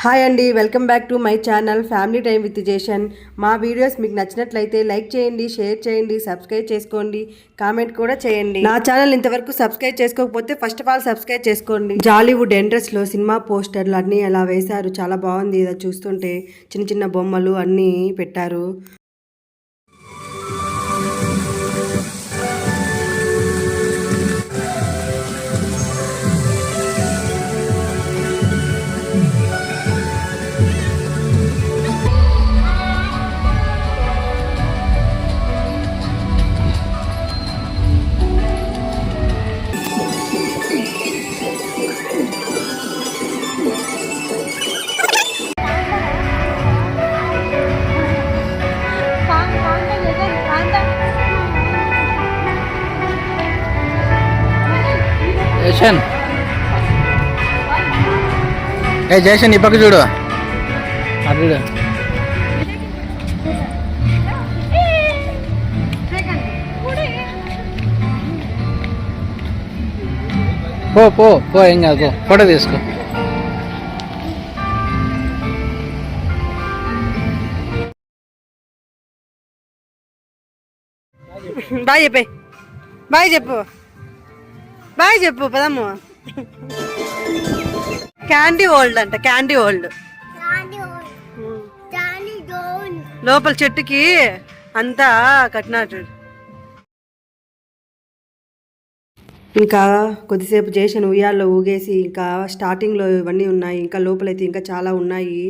Hi అండి, welcome back to my channel family time with Jeshan. మా videos మీకు నచ్చినట్లయితే లైక్ చేయండి, షేర్ చేయండి, సబ్స్క్రైబ్ చేసుకోండి, కామెంట్ కూడా చేయండి. నా ఛానల్ ఇంతవరకు సబ్స్క్రైబ్ చేసుకోకపోతే ఫస్ట్ ఆఫ్ ఆల్ సబ్స్క్రైబ్ చేసుకోండి. జాలీవుడ్ ఎంట్రెస్లో సినిమా పోస్టర్లు అన్నీ అలా వేశారు, చాలా బాగుంది. ఇలా చూస్తుంటే చిన్న చిన్న బొమ్మలు అన్నీ పెట్టారు. జేషన్ జేషన్ ఈ పక్క చూడు, అటు చూడు. పో పో పో, ఏం కాదు, పో ఫోటో తీసుకో. బాయ్ చెప్పే, బాయ్ చెప్పు, బాయ్ చెప్పు, పదమ్ము. క్యాండీ వరల్డ్ అంట, క్యాండీ వరల్డ్. లోపల చెట్టుకి అంతా కట్టినట్టు. ఇంకా కొద్దిసేపు జేషన్ ఉయ్యాల్లో ఊగేసి, ఇంకా స్టార్టింగ్లో ఇవన్నీ ఉన్నాయి, ఇంకా లోపలైతే ఇంకా చాలా ఉన్నాయి.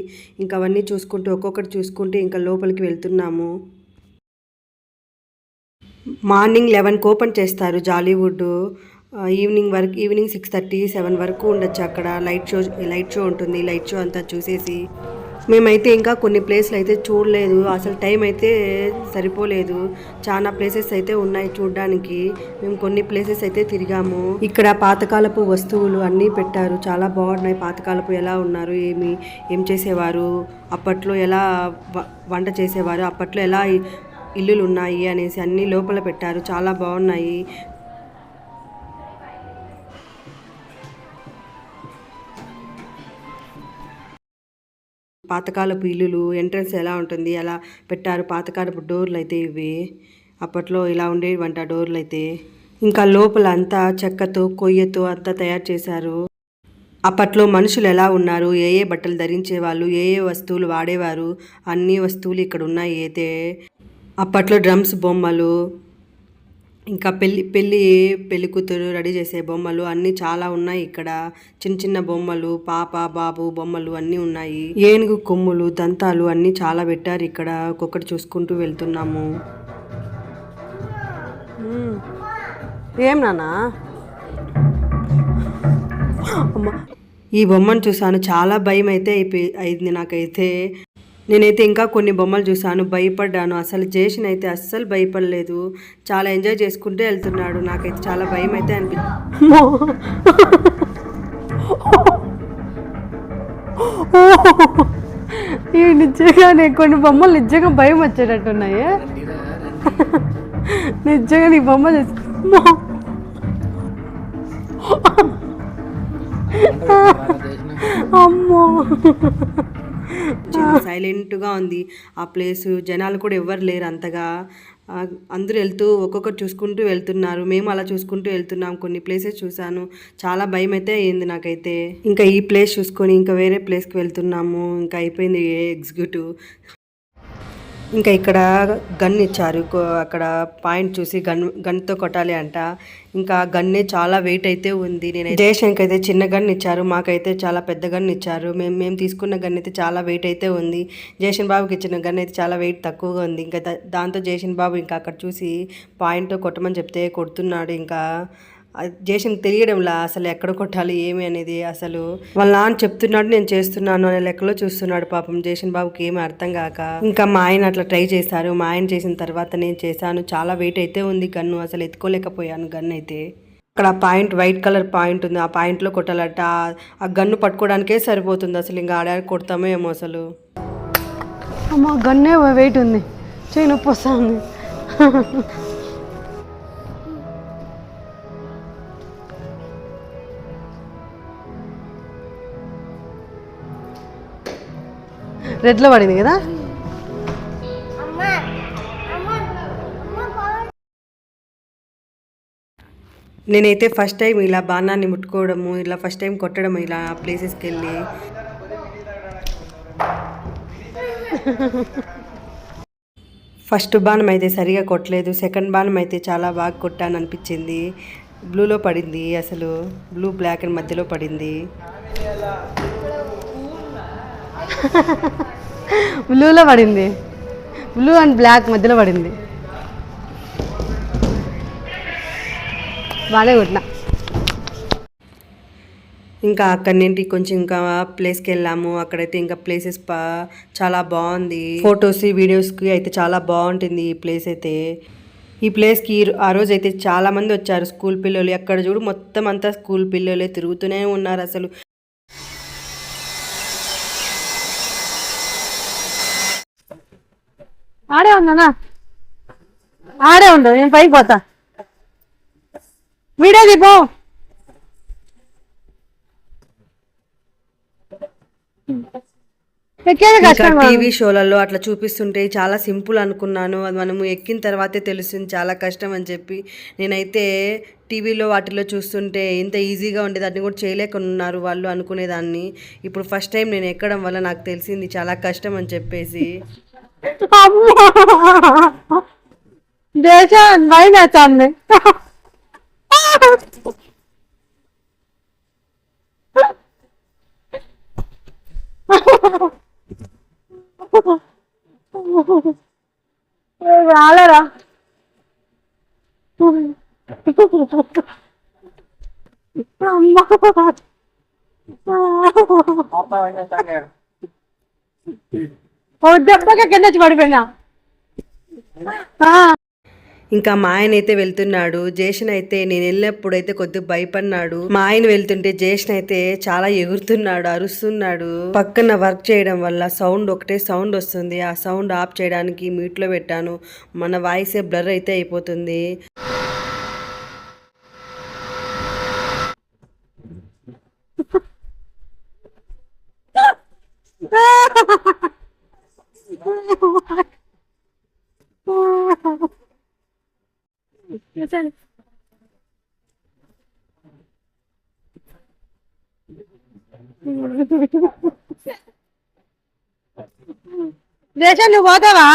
ఇంకా అవన్నీ చూసుకుంటూ ఒక్కొక్కటి చూసుకుంటూ ఇంకా లోపలికి వెళ్తున్నాము. మార్నింగ్ 11కి ఓపెన్ చేస్తారు జాలీవుడ్. ఈవినింగ్ 6:30, 7 వరకు ఉండొచ్చు అక్కడ. లైట్ షో ఉంటుంది. లైట్ షో అంతా చూసేసి మేమైతే ఇంకా కొన్ని ప్లేస్లు అయితే చూడలేదు. అసలు టైం అయితే సరిపోలేదు. చాలా ప్లేసెస్ అయితే ఉన్నాయి చూడడానికి. మేము కొన్ని ప్లేసెస్ అయితే తిరిగాము. ఇక్కడ పాతకాలపు వస్తువులు అన్నీ పెట్టారు, చాలా బాగున్నాయి. పాతకాలపు ఎలా ఉన్నారు, ఏం చేసేవారు, అప్పట్లో ఎలా వంట చేసేవారు, అప్పట్లో ఎలా ఇల్లులు ఉన్నాయి అనేసి అన్నీ లోపల పెట్టారు, చాలా బాగున్నాయి. పాతకాలపు ఇల్లులు ఎంట్రన్స్ ఎలా ఉంటుంది అలా పెట్టారు. పాతకాలపు డోర్లు అయితే ఇవి, అప్పట్లో ఇలా ఉండేవంట డోర్లు అయితే. ఇంకా లోపల అంతా చెక్కతో కొయ్యతో అంతా తయారు చేశారు. అప్పట్లో మనుషులు ఎలా ఉన్నారు, ఏ బట్టలు ధరించేవాళ్ళు, ఏ వస్తువులు వాడేవారు, అన్ని వస్తువులు ఇక్కడ ఉన్నాయి. అయితే అప్పట్లో డ్రమ్స్ బొమ్మలు, ఇంకా పెళ్లి కూతురు రెడీ చేసే బొమ్మలు అన్నీ చాలా ఉన్నాయి ఇక్కడ. చిన్న చిన్న బొమ్మలు, పాప బాబు బొమ్మలు అన్నీ ఉన్నాయి. ఏనుగు కొమ్ములు, దంతాలు అన్నీ చాలా పెట్టారు ఇక్కడ. ఒక్కొక్కటి చూసుకుంటూ వెళ్తున్నాము. ఏం నాన్నా, ఈ బొమ్మను చూసాను, చాలా భయం అయితే అయింది నాకైతే. నేనైతే ఇంకా కొన్ని బొమ్మలు చూసాను, భయపడ్డాను. అసలు జేషన్ అయితే అస్సలు భయపడలేదు, చాలా ఎంజాయ్ చేసుకుంటూ వెళ్తున్నాడు. నాకైతే చాలా భయం అయితే అనిపించింది. నిజంగానే కొన్ని బొమ్మలు నిజంగా భయం వచ్చేటట్టున్నాయి. నిజంగా నీ బొమ్మ అమ్మో, సైలెంట్గా ఉంది ఆ ప్లేస్. జనాలు కూడా ఎవ్వరు లేరు అంతగా. అందరూ వెళ్తూ ఒక్కొక్కరు చూసుకుంటూ వెళ్తున్నారు. మేము అలా చూసుకుంటూ వెళ్తున్నాం. కొన్ని ప్లేసెస్ చూసాను, చాలా భయం అయితే అయ్యింది నాకైతే. ఇంకా ఈ ప్లేస్ చూసుకొని ఇంకా వేరే ప్లేస్కి వెళ్తున్నాము. ఇంకా అయిపోయింది ఎగ్జిక్యూటివ్. ఇంకా ఇక్కడ గన్ ఇచ్చారు, అక్కడ పాయింట్ చూసి గన్తో కొట్టాలి అంట. ఇంకా గన్నే చాలా వెయిట్ అయితే ఉంది. నేను జయశంక్ అయితే చిన్న గన్ ఇచ్చారు, మాకైతే చాలా పెద్ద గన్ ఇచ్చారు. మేము తీసుకున్న గన్ అయితే చాలా వెయిట్ అయితే ఉంది. జేషన్ బాబుకి ఇచ్చిన గన్ అయితే చాలా వెయిట్ తక్కువగా ఉంది. ఇంకా దాంతో జేషన్ బాబు ఇంకా అక్కడ చూసి పాయింట్తో కొట్టమని చెప్తే కొడుతున్నాడు. ఇంకా జేషన్ తెలియడంలా అసలు ఎక్కడ కొట్టాలి ఏమి అనేది. అసలు వాళ్ళ నాన్న చెప్తున్నాడు, నేను చేస్తున్నాను అనే లెక్కలో చూస్తున్నాడు. పాపం జేషన్ బాబుకి ఏమి అర్థం కాక ఇంకా మా ఆయన అట్లా ట్రై చేశారు. మా ఆయన చేసిన తర్వాత నేను చేశాను. చాలా వెయిట్ అయితే ఉంది గన్ను, అసలు ఎత్తుకోలేకపోయాను గన్ అయితే. అక్కడ పాయింట్ వైట్ కలర్ పాయింట్ ఉంది, ఆ పాయింట్లో కొట్టాలట. ఆ గన్ను పట్టుకోవడానికే సరిపోతుంది. అసలు ఇంకా ఆడానికి కొడతామో ఏమో అసలు. అమ్మా, గన్నే వెయిట్ ఉంది, చేయి నొప్పి వస్తుంది. రెడ్లో పడింది కదా. నేనైతే ఫస్ట్ టైం ఇలా బాణాన్ని ముట్టుకోవడము, ఇలా ఫస్ట్ టైం కొట్టడం ఇలా ప్లేసెస్కి వెళ్ళి. ఫస్ట్ బాణం అయితే సరిగా కొట్టలేదు, సెకండ్ బాణం అయితే చాలా బాగా కొట్టాను అనిపించింది. బ్లూలో పడింది, అసలు బ్లూ బ్లాక్ అండ్ మధ్యలో పడింది. బ్లూలో పడింది, బ్లూ అండ్ బ్లాక్ మధ్యలో పడింది. బాగానే కొట్టినా. ఇంకా అక్కడి నుండి కొంచెం ఇంకా ప్లేస్కి వెళ్ళాము. అక్కడైతే ఇంకా ప్లేసెస్ చాలా బాగుంది. ఫొటోస్ వీడియోస్కి అయితే చాలా బాగుంటుంది ఈ ప్లేస్ అయితే. ఈ ప్లేస్కి ఆ రోజు అయితే చాలా మంది వచ్చారు, స్కూల్ పిల్లలు. ఎక్కడ చూడు మొత్తం అంతా స్కూల్ పిల్లలే తిరుగుతూనే ఉన్నారు. అసలు ఆడే ఉన్నానా, ఆడే ఉండదు, నేను పైకి పోతా. వీడియో దీపో. టీవీ షోలలో అట్లా చూపిస్తుంటే చాలా సింపుల్ అనుకున్నాను, అది మనము ఎక్కిన తర్వాతే తెలుస్తుంది చాలా కష్టం అని చెప్పి. నేనైతే టీవీలో వాటిలో చూస్తుంటే ఇంత ఈజీగా ఉండేది, అన్ని కూడా చేయలేకున్నారు వాళ్ళు అనుకునేదాన్ని. ఇప్పుడు ఫస్ట్ టైం నేను ఎక్కడం వల్ల నాకు తెలిసింది చాలా కష్టం అని చెప్పేసి. దేశం భయం వేస్తుంది. రాలేరా దెబ్బగా కింద వచ్చి పడిపోయినా. ఇంకా మా ఆయన అయితే వెళ్తున్నాడు. జేషన్ అయితే నేను వెళ్ళినప్పుడు అయితే కొద్దిగా భయపడినాడు. మా ఆయన వెళ్తుంటే జేషన్ అయితే చాలా ఎగురుతున్నాడు, అరుస్తున్నాడు. పక్కన వర్క్ చేయడం వల్ల సౌండ్ ఒకటే సౌండ్ వస్తుంది. ఆ సౌండ్ ఆఫ్ చేయడానికి మ్యూట్ లో పెట్టాను. మన వాయిసే బ్లర్ అయితే అయిపోతుంది. దేశం నువ్వు పోతావా?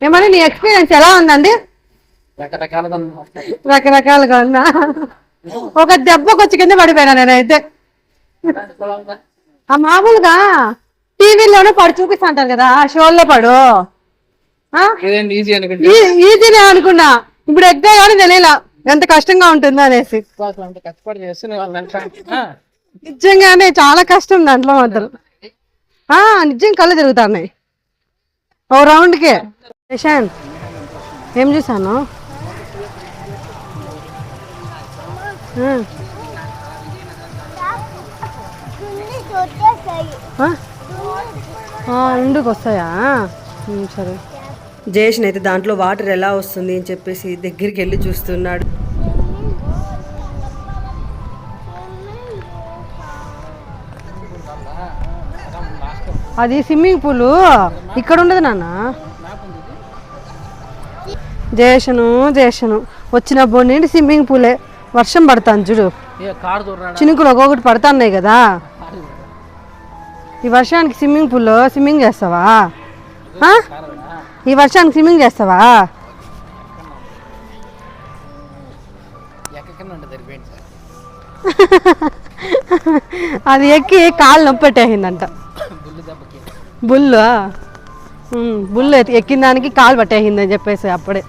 ఏమన్నా నీ ఎక్స్పీరియన్స్ ఎలా ఉందండి? రకరకాలుగా ఉందా? ఒక దెబ్బకు వచ్చి కింద పడిపోయినా నేనైతే. ఆ మామూలుగా టీవీలోనే పడు చూపిస్తా అంటారు కదా, షోల్లో పడు ఈజీనే అనుకున్నా. ఇప్పుడు ఎక్కితే కానీ తెలియలా ఎంత కష్టంగా ఉంటుంది అనేసి. నిజంగానే చాలా కష్టం దాంట్లో మాత్రం. నిజం కళ్ళు తిరుగుతున్నాయి ఓ రౌండ్కే. యశాన్ ఏం చూసాను? ఇంటికి వస్తాయా? సరే. జయేష్ అయితే దాంట్లో వాటర్ ఎలా వస్తుంది అని చెప్పేసి దగ్గరికి వెళ్ళి చూస్తున్నాడు. అది స్విమ్మింగ్ పూల్ ఇక్కడ ఉండదు నాన్న. జయేషను వచ్చిన బొండి స్విమ్మింగ్ పూలే. వర్షం పడతాను చూడు, చినుకులు ఒక్కొక్కటి పడుతున్నాయి కదా. ఈ వర్షానికి స్విమ్మింగ్ పూల్లో స్విమ్మింగ్ చేస్తావా? ఈ వర్షానికి స్విమ్మింగ్ చేస్తావా? అది ఎక్కి కాళ్ళు నొప్పి పెట్టేసిందంట. బుల్లు ఎక్కిన దానికి కాలు పట్టేసింది అని చెప్పేసి అప్పుడే.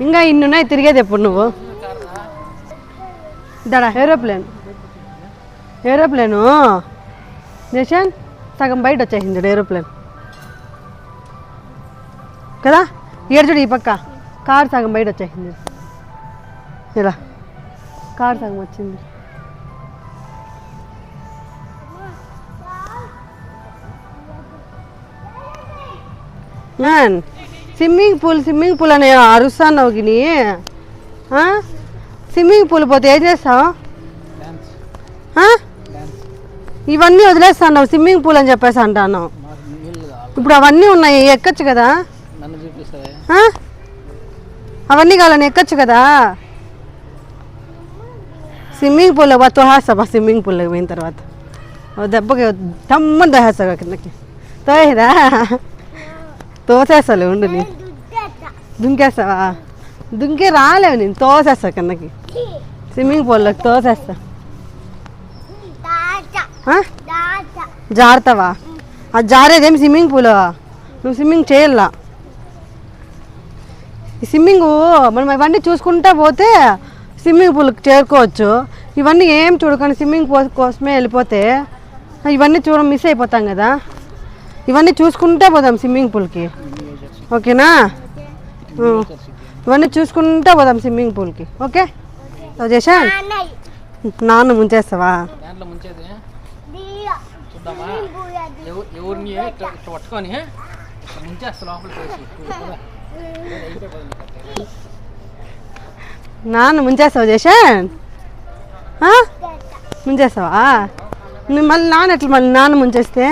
ఇంకా ఇన్నున్నాయి తిరిగేది ఎప్పుడు నువ్వు? దాడా ఏరోప్లేను నిశాన్ సగం బయట వచ్చేసింది ఏరోప్లేన్ కదా. చూడు ఈ పక్క కారు సగం బయట వచ్చేసింది. ఇలా కారు సగం వచ్చింది. స్విమ్మింగ్ పూల్ అని అరుస్తావు గిని. స్విమ్మింగ్ పూల్ పోతే ఏం చేస్తావు? ఇవన్నీ వదిలేస్తాను స్విమ్మింగ్ పూల్ అని చెప్పేసి అంటాను. ఇప్పుడు అవన్నీ ఉన్నాయి, ఎక్కచ్చు కదా. అవన్నీ కావాలని ఎక్కచ్చు కదా. స్విమ్మింగ్ పూల్ తోహేస్తా. స్విమ్మింగ్ పూల్లోకి పోయిన తర్వాత దెబ్బకి తమ్మని తోహేస్తా కిందకి. తోహేదా తోసేస్తాలే ఉండు. నీ దుంకేస్తావా? దుంకే రాలేవు, నేను తోసేస్తా కిందకి. స్విమ్మింగ్ పూల్లోకి తోసేస్తా. జారుతావా? అది జారేదేమి స్విమ్మింగ్ పూల్, నువ్వు స్విమ్మింగ్ చేయాల. ఈ స్విమ్మింగ్ మనం ఇవన్నీ చూసుకుంటా పోతే స్విమ్మింగ్ పూల్కి చేరుకోవచ్చు. ఇవన్నీ ఏం చూడకండి, స్విమ్మింగ్ పూల్ కోసమే వెళ్ళిపోతే ఇవన్నీ మిస్ అయిపోతాం కదా. ఇవన్నీ చూసుకుంటే పోదాం స్విమ్మింగ్ పూల్కి, ఓకేనా? ఇవన్నీ చూసుకుంటే పోదాం స్విమ్మింగ్ పూల్కి, ఓకే? చేసా నాన్న ముంచేస్తావా? నాన్న ముంచేస్తావా? చేసా ముంచేస్తావా? నువ్వు మళ్ళీ నాన్న ఎట్లా మళ్ళీ నాన్న ముంచేస్తే?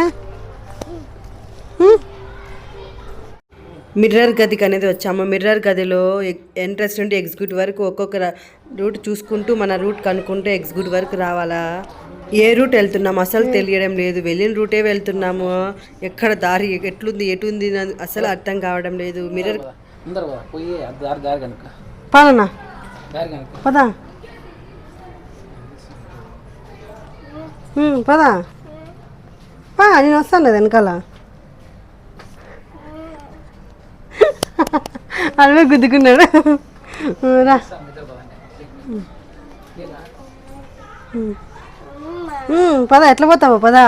మిర్రర్ గదికి అనేది వచ్చాము. మిర్రర్ గదిలో ఎంట్రన్స్ నుండి ఎగ్జిక్యూటివ్ వరకు ఒక్కొక్క రూట్ చూసుకుంటూ మన రూట్ కనుక్కుంటూ ఎగ్జిక్యూటివ్ వరకు రావాలా. ఏ రూట్ వెళ్తున్నాము అసలు తెలియడం లేదు. వెళ్ళిన రూటే వెళ్తున్నాము, ఎక్కడ దారి ఎట్లుంది ఎటుంది అసలు అర్థం కావడం లేదు. మిర్రర్ పదనా పదా పదా నేను వస్తాను లేదు వెనకాల. అలవే గుద్దుకున్నాడు రా. పదా ఎట్లా పోతావు? పదా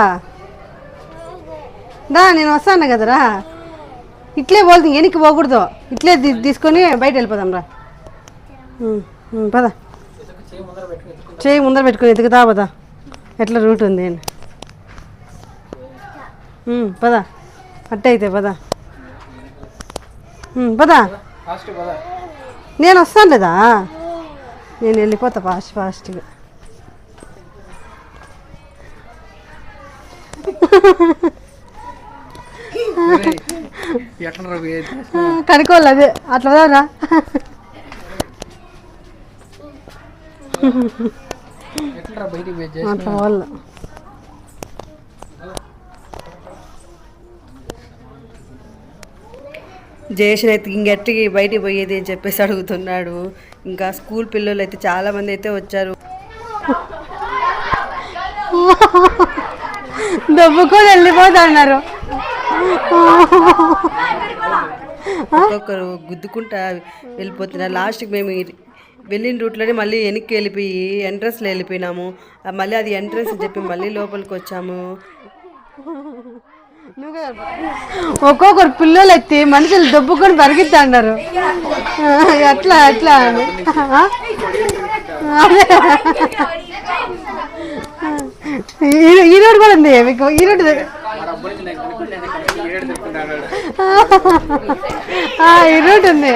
దా, నేను వస్తాను కదరా. ఇట్లే పోతుంది, వెనక్కి పోకూడదు. ఇట్లే తీసుకొని బయట వెళ్ళిపోదాం రా. పదా చేయి ముందర పెట్టుకొని ఎతుకుతా పదా ఎట్లా రూట్ ఉంది అని. పదా అట్టే అయితే పదా పదా. నేను వస్తాను లేదా, నేను వెళ్ళిపోతా ఫాస్ట్గా. కనుక్కోవాలి అదే అట్లా రా. అట్లా వాళ్ళు జయేషన్ అయితే ఇంకెట్టికి బయటికి పోయేది అని చెప్పేసి అడుగుతున్నాడు. ఇంకా స్కూల్ పిల్లలు అయితే చాలామంది అయితే వచ్చారు. దెబ్బకొని వెళ్ళిపోతున్నారు. ఒక్కొక్కరు గుద్దుకుంటా వెళ్ళిపోతున్నారు. లాస్ట్కి మేము వెళ్ళిన రూట్లోనే మళ్ళీ వెనక్కి వెళ్ళిపోయి ఎంట్రన్స్లో వెళ్ళిపోయినాము. మళ్ళీ అది ఎంట్రన్స్ చెప్పి మళ్ళీ లోపలికి వచ్చాము. ఒక్కొక్కరు పిల్లలు ఎత్తి మనుషులు దెబ్బకొని పరిగెత్తా అన్నారు. ఎట్లా ఎట్లా అని ఈ రోడ్ కూడా ఉంది మీకు. ఈ రోడ్ ఈ రూట్ ఉంది.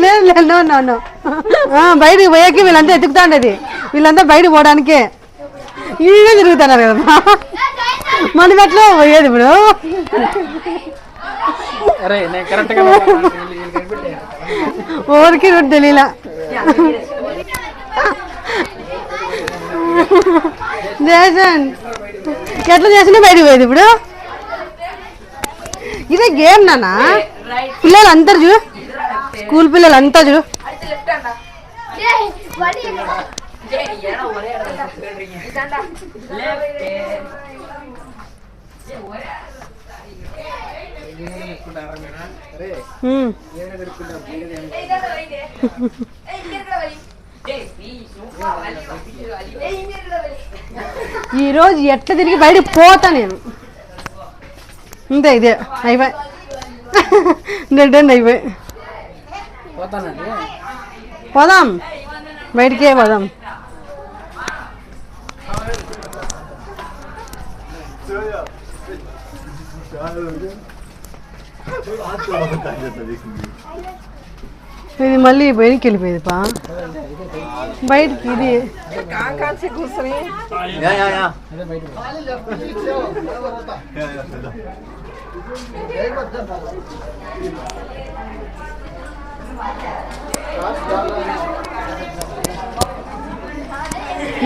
లేదు లేదు, నో నో నో. బయటికి పోయాకి వీళ్ళంతా ఎత్తుకుతా ఉండేది. వీళ్ళంతా బయటకు పోవడానికే ఈడే తిరుగుతున్నారు కదా. మనం ఎట్లా పోయేది ఇప్పుడు? ఊరికి రూట్ తెలియలా. జేసన్ ఎట్లా చేసినా బయటకు పోయేది ఇప్పుడు. ఇదే గేమ్ నానా. పిల్లలు అందరు చూడు, స్కూల్ పిల్లలు అంతా చూడు. ఈరోజు ఎట్లా తిరిగి బయటకు పోతా నేను. అంతే, ఇదే అయిపోయి డెడ్ అయిపోయి. పోదాం బయటికే పోదాం. ఇది మళ్ళీ బయటికి వెళ్ళిపోయేది పా బయటికి ఇది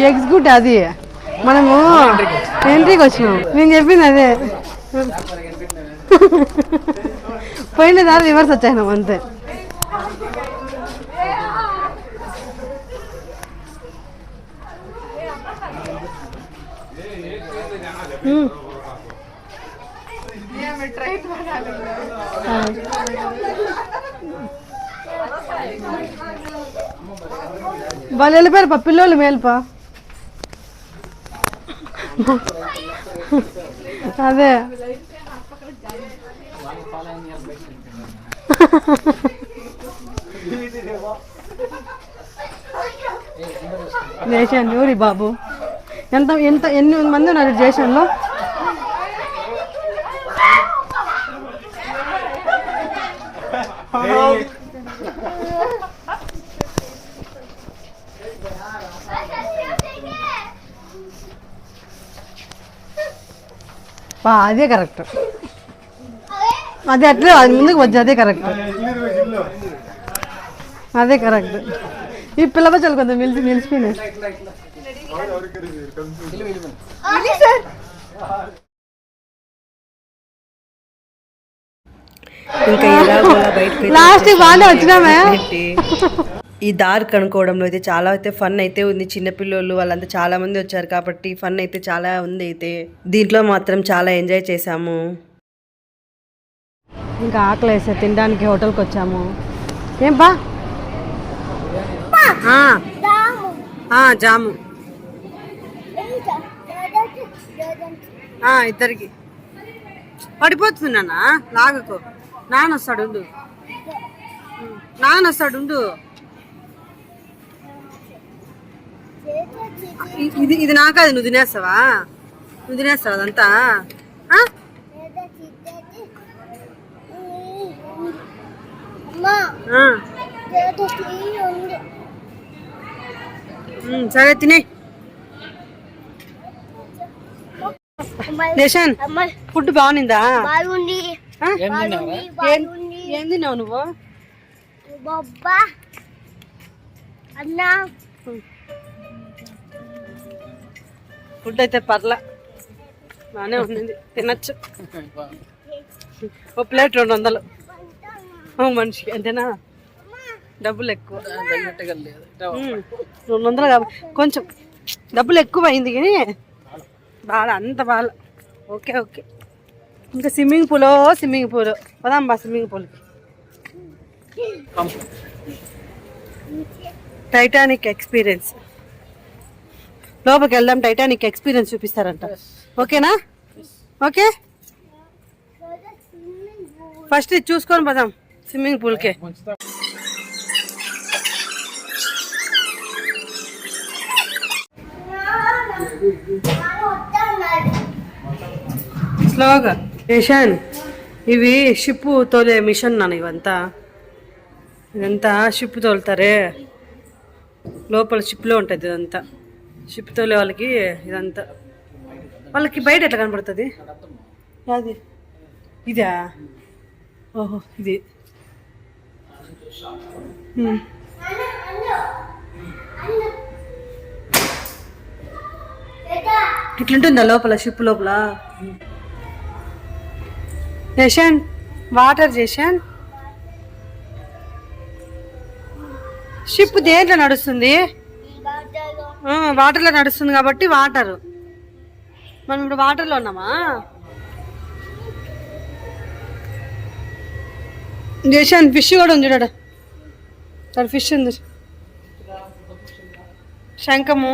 ఎగ్జిక్యూట్ అది మనము ఎంట్రీకి వచ్చినాం నేను చెప్పింది అదే పోయిన దారి రివర్స్ వచ్చాను అంతే వాళ్ళు వెళ్ళిపోయారు పా పిల్లలు మేలుపా అదే జేషన్ ఊరి బాబు ఎంత ఎంత ఎన్ని మంది ఉన్నారు జేషన్లో అదే కరెక్ట్ అదే అట్లే అది ముందుకు వచ్చి అదే కరెక్ట్ అదే కరెక్ట్ ఈ పిల్ల బచ్చలు కొంచెం నిలిచిపోయినాయి ఇంకా ఎలాగోలా బయటకు లాస్ట్ బాగానే వచ్చినామే ఈ దారి కనుక్కోవడంలో అయితే చాలా అయితే ఫన్ అయితే ఉంది. చిన్నపిల్లలు వాళ్ళంతా చాలా మంది వచ్చారు కాబట్టి ఫన్ అయితే చాలా ఉంది. అయితే దీంట్లో మాత్రం చాలా ఎంజాయ్ చేసాము. ఇంకా ఆకలి వేసే తినడానికి హోటల్కి వచ్చాము. ఏం బా జాము ఇద్దరికి పడిపోతుంది నాన్న లాగకు. నాన్న వస్తాడు ఇది నాకది నువ్వు తినేస్తావా అదంతా సరే తినే. దేశన్ ఫుడ్ బాగుందా? ఏం తిన్నావు నువ్వు? ఫుడ్ అయితే పర్లా బాగానే ఉంది, తినచ్చు. ఓ ప్లేట్ 200 మనిషికి అంతేనా? డబ్బులు ఎక్కువ 200 కాబట్టి కొంచెం డబ్బులు ఎక్కువ అయింది కానీ బాగా అంత బాగా ఓకే. ఇంకా స్విమ్మింగ్ పూల్ పదాం బా స్విమ్మింగ్ పూల్కి. టైటానిక్ ఎక్స్పీరియన్స్ లోపలికి వెళ్దాం. టైటానిక్ ఎక్స్పీరియన్స్ చూపిస్తారంట. ఓకేనా? ఓకే ఫస్ట్ ఇది చూసుకొని పదాం స్విమ్మింగ్ పూల్కే. స్లోగా మిషన్ ఇవి షిప్ తోలే మిషన్ నాన్న. ఇదంతా షిప్ తోలుతారే, లోపల షిప్లో ఉంటుంది ఇదంతా. షిప్ తోలే వాళ్ళకి ఇదంతా. వాళ్ళకి బయట ఎట్లా కనపడుతుంది? అది ఇదా? ఓహో ఇది. ఇట్లుంటుందా లోపల షిప్ లోపల? జేషన్ వాటర్ జేషన్ షిప్ దేంట్లో నడుస్తుంది? వాటర్లో నడుస్తుంది కాబట్టి వాటర్. మనం ఇప్పుడు వాటర్లో ఉన్నామా? జేషన్ ఫిష్ కూడా ఉంది చూడ, ఫిష్ ఉంది. శంఖము,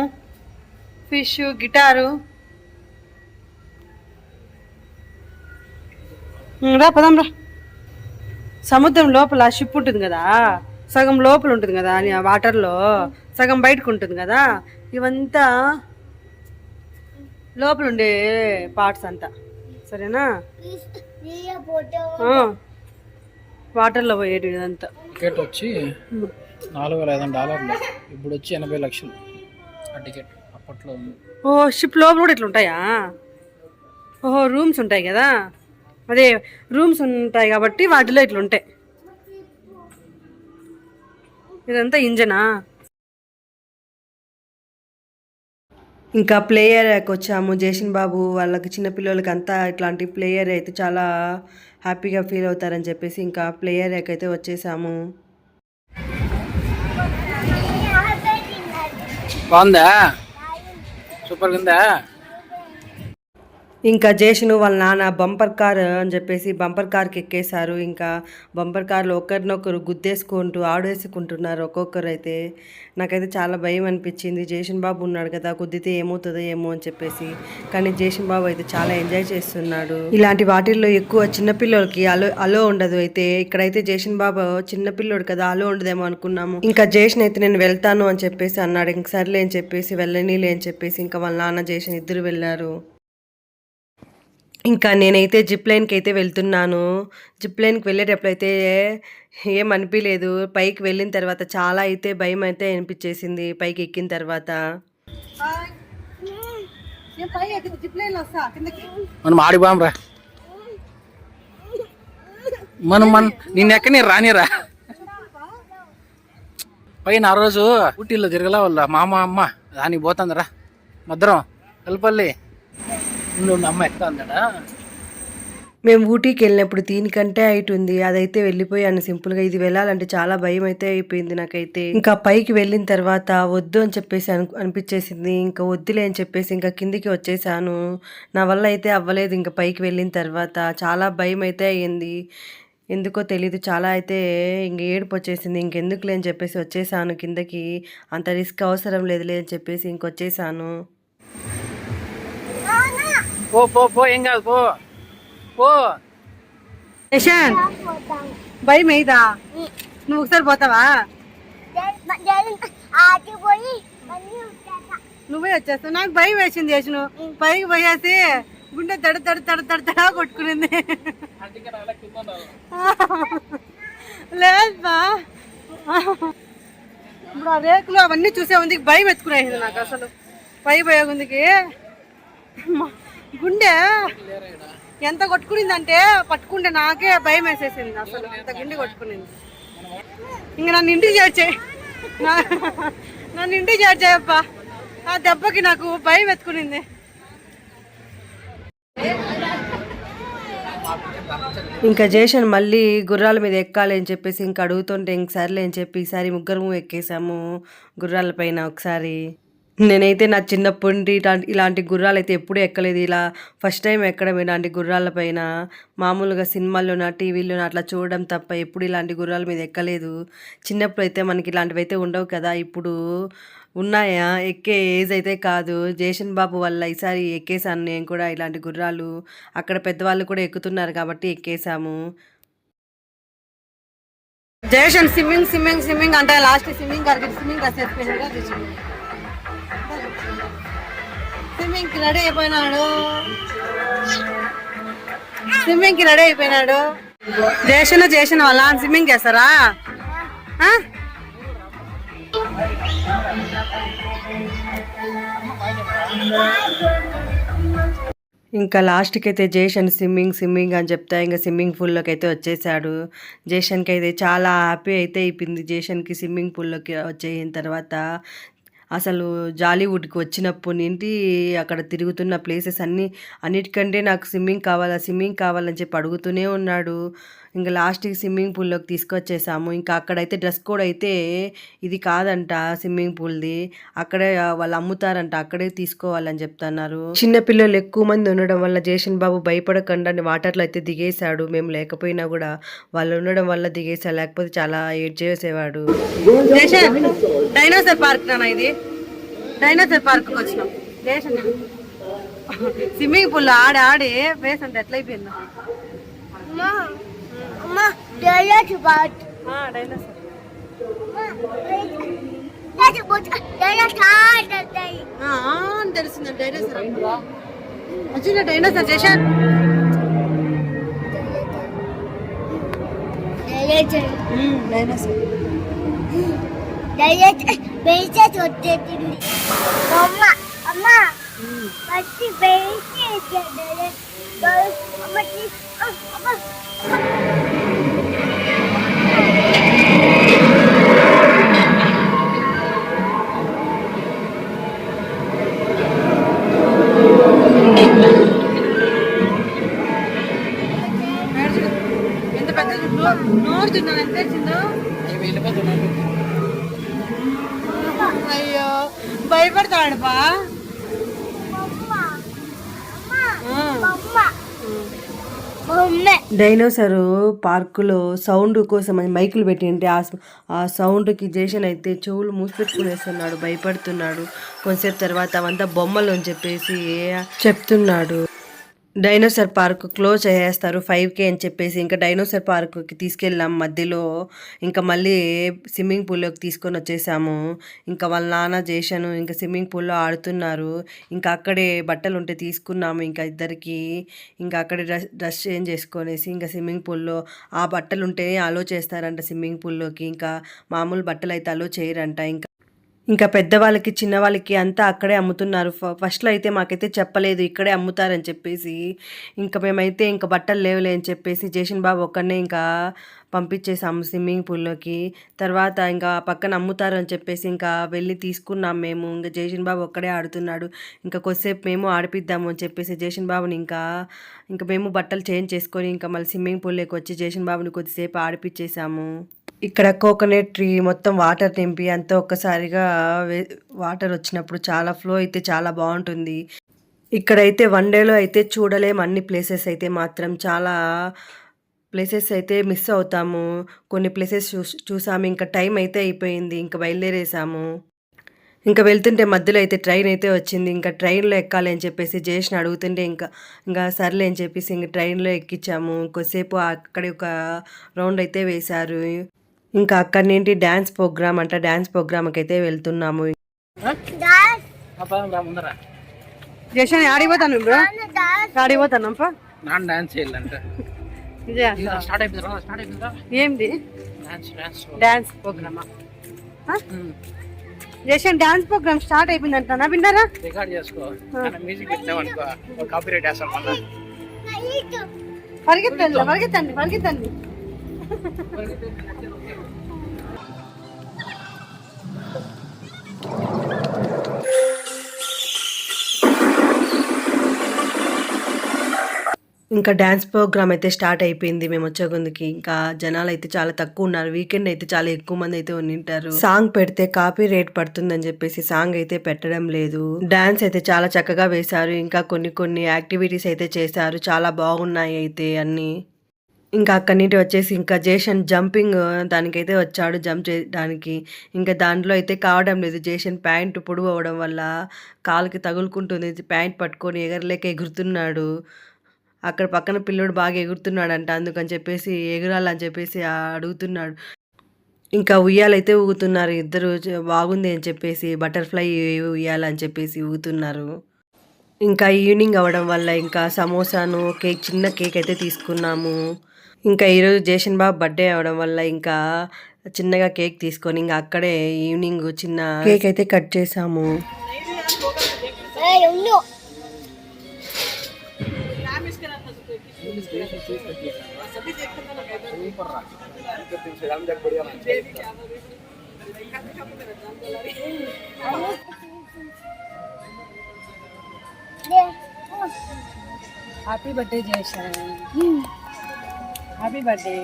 ఫిష్, గిటారు. రా పదాం రా. సముద్రం లోపల షిప్ ఉంటుంది కదా, సగం లోపల ఉంటుంది కదా వాటర్లో, సగం బయటకు ఉంటుంది కదా. ఇవంతా లోపల ఉండే పార్ట్స్ అంతా. సరేనా? వాటర్లో పోయేది ఇదంతా. టికెట్ వచ్చి $4,500, ఇప్పుడు వచ్చి 80 లక్షలు ఆ టికెట్ అప్పట్లో ఉంది. ఓ షిప్ లోపల కూడా ఇట్లా ఉంటాయా? ఓహో రూమ్స్ ఉంటాయి కదా, అదే రూమ్స్ ఉంటాయి కాబట్టి వాటిలో ఇట్లా ఉంటాయి. ఇదంతా ఇంజనా? ఇంకా ప్లే ఏరియాకి వచ్చాము. జేషన్ బాబు వాళ్ళకి చిన్నపిల్లలకి అంతా ఇట్లాంటి ప్లే ఏరియా అయితే చాలా హ్యాపీగా ఫీల్ అవుతారని చెప్పేసి ఇంకా ప్లే ఏరియాకి అయితే వచ్చేసాము. బాగుందా? సూపర్గా ఉందా? ఇంకా జేషను వాళ్ళ నాన్న బంపర్ కార్ అని చెప్పేసి బంపర్ కార్కి ఎక్కేశారు. ఇంకా బంపర్ కార్లో ఒకరినొకరు గుద్దేసుకుంటూ ఆడేసుకుంటున్నారు ఒక్కొక్కరు అయితే. నాకైతే చాలా భయం అనిపించింది. జేషన్ బాబు ఉన్నాడు కదా, గుద్దితే ఏమవుతుందో ఏమో అని చెప్పేసి. కానీ జేషన్ బాబు అయితే చాలా ఎంజాయ్ చేస్తున్నాడు. ఇలాంటి వాటిల్లో ఎక్కువ చిన్నపిల్లలకి అలో ఉండదు. అయితే ఇక్కడైతే జేషన్ బాబు చిన్నపిల్లోడు కదా, అలో ఉండదేమో అనుకున్నాము. ఇంకా జేషన్ అయితే నేను వెళ్తాను అని చెప్పేసి అన్నాడు. ఇంక సర్లే అని చెప్పేసి వెళ్ళనీలే అని చెప్పేసి ఇంకా వాళ్ళ నాన్న జేషన్ ఇద్దరు వెళ్ళారు. ఇంకా నేనైతే జిప్ లైన్కి అయితే వెళ్తున్నాను. జిప్ లైన్కి వెళ్ళేటప్పుడైతే ఏం అనిపించలేదు. పైకి వెళ్ళిన తర్వాత చాలా అయితే భయం అయితే అనిపించేసింది పైకి ఎక్కిన తర్వాత. మనం ఆడిపోయాం రా, మనం నిన్న ఎక్కని రానిరా. పైన ఆ రోజు ఊటీలో తిరగల వాళ్ళ మామ అమ్మ దానికి పోతుందిరా మద్రం కలపల్లి అమ్మ ఎక్క అందాడా. మేము ఊటీకి వెళ్ళినప్పుడు దీనికంటే హైట్ ఉంది, అదైతే వెళ్ళిపోయాను సింపుల్గా. ఇది వెళ్ళాలంటే చాలా భయం అయితే అయిపోయింది నాకైతే. ఇంకా పైకి వెళ్ళిన తర్వాత వద్దు అని చెప్పేసి అనిపించేసింది. ఇంకా వద్దులే అని చెప్పేసి ఇంకా కిందికి వచ్చేసాను. నా వల్ల అయితే అవ్వలేదు. ఇంకా పైకి వెళ్ళిన తర్వాత చాలా భయం అయితే అయ్యింది. ఎందుకో తెలీదు, చాలా అయితే ఇంక ఏడుపు వచ్చేసింది. ఇంకెందుకులే అని చెప్పేసి వచ్చేసాను కిందకి. అంత రిస్క్ అవసరం లేదులే అని చెప్పేసి ఇంకొచ్చేసాను. పో పో పో, ఏం కాదు, పో పో. యశాన్ భయం అయిదా? నువ్వు ఒకసారి పోతావా? నువ్వే వచ్చేస్తావు. నాకు భయం వేసింది యశను. పైకి పోయేసి గుండె దడ దడ దడ దడ దడ కొట్టుకునింది. లేదు బా, ఇప్పుడు ఆ రేకులు అవన్నీ చూసే ఉంది భయం ఎత్తుకునేసింది నాకు అసలు. పై పోయే ముందుకి గుండె ఎంత కొట్టుకునిందంటే పట్టుకుంటే నాకే భయం వేసేసింది అసలు. అంత గుండె కొట్టుకునింది. ఇంక నన్ను ఇంటికి చేర్చాయి, నన్ను ఇంటికి చేర్చాయప్ప. ఆ దెబ్బకి నాకు భయం ఎత్తుకునింది. ఇంకా జేషన్ మళ్ళీ గుర్రాల మీద ఎక్కాలి అని చెప్పేసి ఇంకా అడుగుతుంటే ఇంక సర్లే అని చెప్పి ఈసారి ముగ్గురము ఎక్కేసాము గుర్రాల పైన ఒకసారి. నేనైతే నా చిన్నప్పటి నుండి ఇలాంటి గుర్రాలు అయితే ఎప్పుడూ ఎక్కలేదు. ఇలా ఫస్ట్ టైం ఎక్కడం ఇలాంటి గుర్రాల పైన. మామూలుగా సినిమాల్లోనా టీవీలోనా అట్లా చూడడం తప్ప ఎప్పుడు ఇలాంటి గుర్రాల మీద ఎక్కలేదు. చిన్నప్పుడు అయితే మనకి ఇలాంటివి అయితే ఉండవు కదా, ఇప్పుడు ఉన్నాయా. ఎక్కే ఏజ్ అయితే కాదు. జేషన్ బాబు వల్ల ఈసారి ఎక్కేసాను నేను కూడా ఇలాంటి గుర్రాలు. అక్కడ పెద్దవాళ్ళు కూడా ఎక్కుతున్నారు కాబట్టి ఎక్కేసాము. జేషన్ స్విమ్మింగ్ స్విమ్మింగ్ స్విమ్మింగ్ అంటే లాస్ట్ స్విమ్మింగ్ గారికి స్విమ్మింగ్ డ్రెస్ వేసుకుని స్విమ్మింగ్ కి రెడీ అయిపోయినాడు. స్విమ్మింగ్ కి రెడీ అయిపోయినాడు. జేషన్ వాళ్ళ స్విమ్మింగ్ చేస్తారా? ఇంకా లాస్ట్కి అయితే జేషన్ స్విమ్మింగ్ అని చెప్తా ఇంకా స్విమ్మింగ్ పూల్లోకి అయితే వచ్చేసాడు. జేషన్కి అయితే చాలా హ్యాపీ అయితే అయిపోయింది. జేషన్కి స్విమ్మింగ్ పూల్లోకి వచ్చేయిన తర్వాత అసలు జాలీవుడ్కి వచ్చినప్పటి నుండి అక్కడ తిరుగుతున్న ప్లేసెస్ అన్నిటికంటే నాకు స్విమ్మింగ్ కావాలని చెప్పి అడుగుతూనే ఉన్నాడు. ఇంకా లాస్ట్కి స్విమ్మింగ్ పూల్లోకి తీసుకొచ్చేసాము. ఇంకా అక్కడైతే డ్రెస్ కోడ్ అయితే ఇది కాదంట స్విమ్మింగ్ పూల్ది, అక్కడే వాళ్ళు అమ్ముతారంట, అక్కడే తీసుకోవాలని చెప్తున్నారు. చిన్నపిల్లలు ఎక్కువ మంది ఉండడం వల్ల జేషన్ బాబు భయపడకుండా వాటర్లో అయితే దిగేశాడు. మేము లేకపోయినా కూడా వాళ్ళు ఉండడం వల్ల దిగేశాడు, లేకపోతే చాలా ఏడ్ చేసేవాడు. డైనోసార్ పార్క్ నాన్న, ఇది డైనోసార్ పార్క్ వచ్చినాం. స్విమ్మింగ్ పూల్ ఆడి ఆడి ఫేస్ అంటే ఎట్లా అయిపోయిందా? తెలిసింది డైనోసార్. డైనోసార్ చేశాను. డైనోసార్ వచ్చేసింది అమ్మ అమ్మ పచ్చి బేసి అమ్మ ఎంత పెద్ద నోరు తిన్నాను ఎంత తెచ్చిందో. అయ్యో భయపడతాడు బా. డైనోసార్ పార్కులో సౌండ్ కోసం మైకులు పెట్టింటే ఆ సౌండ్కి జేషన్ అయితే చెవులు మూసిపెట్టుకునేస్తున్నాడు, భయపడుతున్నాడు. కొంతసేపు తర్వాత అవంతా బొమ్మలు అని చెప్పేసి చెప్తున్నాడు. డైనోసార్ పార్క్ క్లోజ్ చేసేస్తారు 5K అని చెప్పేసి ఇంకా డైనోసార్ పార్క్కి తీసుకెళ్ళాం. మధ్యలో ఇంకా మళ్ళీ స్విమ్మింగ్ పూల్లోకి తీసుకొని వచ్చేసాము. ఇంకా వాళ్ళ నాన్న చేశాను ఇంకా స్విమ్మింగ్ పూల్లో ఆడుతున్నారు. ఇంకా అక్కడే బట్టలు ఉంటే తీసుకున్నాము ఇంకా ఇద్దరికి. ఇంకా అక్కడే డ్రెస్ చేంజ్ చేసుకొనేసి ఇంకా స్విమ్మింగ్ పూల్లో ఆ బట్టలు ఉంటేనే అలో చేస్తారంట స్విమ్మింగ్ పూల్లోకి. ఇంకా మామూలు బట్టలు అయితే అలో చేయరంట. ఇంకా పెద్దవాళ్ళకి చిన్నవాళ్ళకి అంతా అక్కడే అమ్ముతున్నారు. ఫస్ట్లో అయితే మాకైతే చెప్పలేదు ఇక్కడే అమ్ముతారని చెప్పేసి. ఇంకా మేమైతే ఇంకా బట్టలు లేవులే అని చెప్పేసి జేషన్ బాబు ఒక్కడనే ఇంకా పంపించేసాము స్విమ్మింగ్ పూల్లోకి. తర్వాత ఇంకా పక్కన అమ్ముతారు అని చెప్పేసి ఇంకా వెళ్ళి తీసుకున్నాం మేము. ఇంకా జేషన్ బాబు ఒక్కడే ఆడుతున్నాడు. ఇంకా కొద్దిసేపు మేము ఆడిపిద్దాము అని చెప్పేసి జేషన్ బాబుని ఇంకా మేము బట్టలు చేంజ్ చేసుకొని ఇంకా మళ్ళీ స్విమ్మింగ్ పూల్లోకి వచ్చి జేషన్ బాబుని కొద్దిసేపు ఆడిపించేసాము. ఇక్కడ కోకోనట్ ట్రీ మొత్తం వాటర్ నింపి అంతా ఒక్కసారిగా వాటర్ వచ్చినప్పుడు చాలా ఫ్లో అయితే చాలా బాగుంటుంది. ఇక్కడైతే 1 డేలో అయితే చూడలేము అన్ని ప్లేసెస్ అయితే మాత్రం చాలా ప్లేసెస్ అయితే మిస్ అవుతాము. కొన్ని ప్లేసెస్ చూసాము. ఇంకా టైం అయితే అయిపోయింది. ఇంకా బయలుదేరేసాము. ఇంకా వెళ్తుంటే మధ్యలో అయితే ట్రైన్ అయితే వచ్చింది. ఇంకా ట్రైన్లో ఎక్కాలి అని చెప్పేసి జేష్ని అడుగుతుంటే ఇంకా సర్లే అని చెప్పేసి ఇంక ట్రైన్లో ఎక్కించాము. కొద్దిసేపు అక్కడే ఒక రౌండ్ అయితే వేశారు. ఇంకా అక్కడి నుండి డ్యాన్స్ ప్రోగ్రామ్ అంట, డ్యాన్స్ ప్రోగ్రామ్కి అయితే వెళ్తున్నాము. జేషన్ ఆడిపోతాను బ్రో, ఆడిపోతాను నాన్న డాన్స్ చేయాలంట. ఏంది డ్యాన్స్ ప్రోగ్రామా? జేషన్ డ్యాన్స్ ప్రోగ్రామ్ స్టార్ట్ అయిపోయింది అంటున్నా, విన్నారా? రికార్డ్ చేసుకో, మ్యూజిక్ పెట్టామనుకో కాపీరైట్ వేస్తాం. పరిగెత్తండి. ఇంకా డ్యాన్స్ ప్రోగ్రామ్ అయితే స్టార్ట్ అయిపోయింది. మేము వచ్చే కొందికి ఇంకా జనాలు అయితే చాలా తక్కువ ఉన్నారు. వీకెండ్ అయితే చాలా ఎక్కువ మంది అయితే ఉండింటారు. సాంగ్ పెడితే కాపీ రేట్ పడుతుందని చెప్పేసి సాంగ్ అయితే పెట్టడం లేదు. డాన్స్ అయితే చాలా చక్కగా వేశారు. ఇంకా కొన్ని యాక్టివిటీస్ అయితే చేశారు, చాలా బాగున్నాయి అయితే అన్ని. ఇంకా అక్కడి నుండి వచ్చేసి ఇంకా జేషన్ జంపింగ్ దానికైతే వచ్చాడు, జంప్ చేయడానికి. ఇంకా దాంట్లో అయితే కావడం లేదు. జేషన్ ప్యాంట్ పొడుగు అవ్వడం వల్ల కాలుకి తగులుకుంటుంది. ప్యాంట్ పట్టుకొని ఎగరలేక ఎగురుతున్నాడు. అక్కడ పక్కన పిల్లోడు బాగా ఎగురుతున్నాడంట, అందుకని చెప్పేసి ఎగురాలని చెప్పేసి అడుగుతున్నాడు. ఇంకా ఉయ్యాలైతే ఊగుతున్నారు ఇద్దరు, బాగుంది అని చెప్పేసి బటర్ఫ్లై ఉయ్యాలని చెప్పేసి ఊగుతున్నారు. ఇంకా ఈవినింగ్ అవ్వడం వల్ల ఇంకా సమోసాను చిన్న కేక్ అయితే తీసుకున్నాము. ఇంకా ఈరోజు జేషన్ బాబు బర్త్డే అవడం వల్ల ఇంకా చిన్నగా కేక్ తీసుకొని ఇంకా అక్కడే ఈవినింగ్ చిన్న కేక్ అయితే కట్ చేసాము. Happy birthday Jeshan, happy birthday,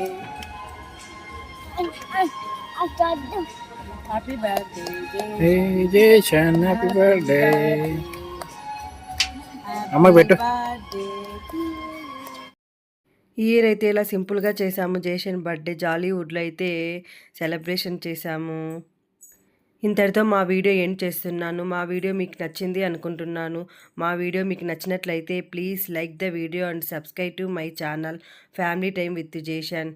happy birthday Jeshan, happy birthday. అమ్మ పెట్టు. ఈ ఇయర్ అయితే ఇలా సింపుల్గా చేసాము జేషన్ బర్త్డే. జాలీవుడ్లో అయితే సెలబ్రేషన్ చేసాము. ఇంతటితో మా వీడియో ఎండ్ చేస్తున్నాను. మా వీడియో మీకు నచ్చింది అనుకుంటున్నాను. మా వీడియో మీకు నచ్చినట్లయితే please like the video and subscribe to my channel family time with జేషన్.